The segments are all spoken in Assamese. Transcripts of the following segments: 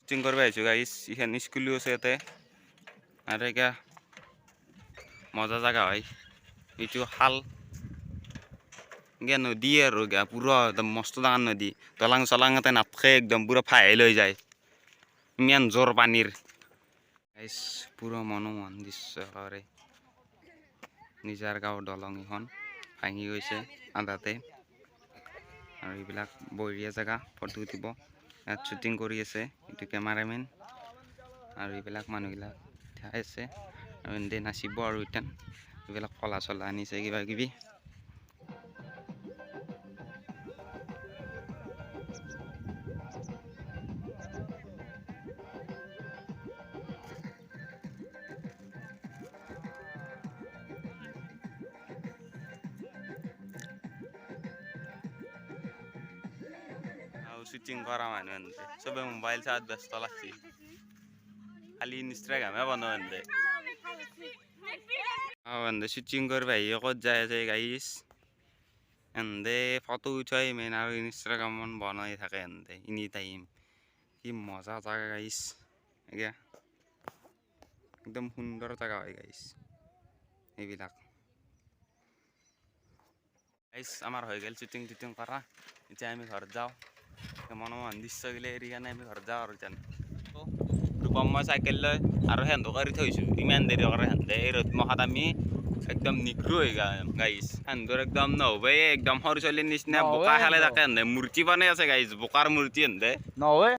শ্বুটিং কৰিব আহিছোঁ গাইছ এইখন স্কুলো আছে ইয়াতে আৰু এতিয়া মজা জাগা হয় এইটো খাল গিয়া নদী আৰু গিয়া পুৰা একদম মস্ত ডাঙৰ নদী দলাং চলাং এতে নাথাকে একদম পুৰা ফাহি লৈ যায় ইমান জোৰ পানীৰ গাইছ পুৰা মনোমোহন দৃশ্য কৰে নিজৰ গাঁৱৰ দলং এখন ভাঙি গৈছে আধাতে আৰু এইবিলাক বঢ়িয়া জেগা ফটো উঠিব ইয়াত শ্বুটিং কৰি আছে এইটো কেমেৰামেন আৰু এইবিলাক মানুহবিলাক ঠাই আছে আৰু এনে নাচিব আৰু এতিয়া এইবিলাক কলা চলা আনিছে কিবা কিবি শ্বুটিং কৰা মানুহ এনে চবে মোবাইল চাত ব্যস্ত লাগছি খালি ইনষ্টাগ্ৰামে বনাও এনে শ্বুটিং কৰিব আহি ক'ত যাই আছে গাইছ এনে ফটো উঠাই মেইন আৰু ইনষ্টাগ্ৰাম বনাই থাকে এনে এনি টাইম কি মজা জাগা গাইছ এতিয়া একদম সুন্দৰ জাগা হয় গাইছ এইবিলাক গাইছ আমাৰ হৈ গ'ল শ্বুটিং টুটিং কৰা এতিয়া আমি ঘৰত যাওঁ মনোমোহন দৃশ্যগিলা এৰি কাৰণে আমি ঘৰত যাওঁ আৰু যেন ৰূপম মই চাইকেল লৈ আৰু সেন্দু কৰি থৈছোঁ ইমান দেৰি কৰে সেন্দে এই ৰ'দ মহাত আমি একদম নিগ্ৰো হৈ গাইছ সেন্দুৰ একদম নহ'বে একদম সৰু ছোৱালীৰ নিচিনা বোকা খালে থাকে সেন্দে মূৰ্তি বনাই আছে গাইছ বোকাৰ মূৰ্তি সেন্দে নহয়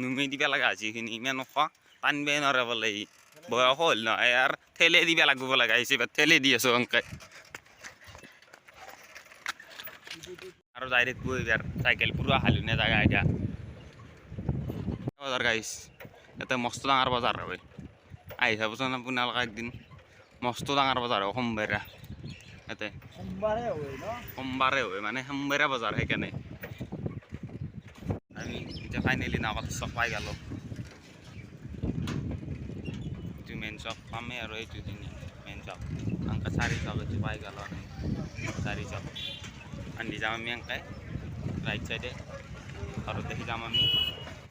নুমি দিব লগা হৈছে এইখিনি ইমান ওখ টানিবই নোৱাৰে বোলে ই বয়স হ'ল নহয় আৰু ঠেলে দিব লাগিব লগা হৈছে ঠেলে দি আছোঁ অংকে আৰু ডাইৰেক্ট গৈ ইয়াৰ চাইকেল পুৰা হালুনীয়া জাগা এতিয়া বজাৰ গাইছ ইয়াতে মস্ত ডাঙৰ বজাৰ হয় আহি চাবচোন আপোনালোকে একদিন মস্ত ডাঙৰ বজাৰ হয় সোমবাৰে ইয়াতে সোমবাৰে হয় মানে সোমবাৰে বজাৰ সেইকাৰণে আমি এতিয়া ফাইনেলি নাকত চক পাই গ'লোঁ এইটো মেইন চক পামেই আৰু এইটো মেইন চক আনকে 4 চক এইটো পাই গ'লোঁ আমি 4 চক আনি যাম আমি এনেকৈ ৰাইট চাইডে ঘৰত দেখি যাম আমি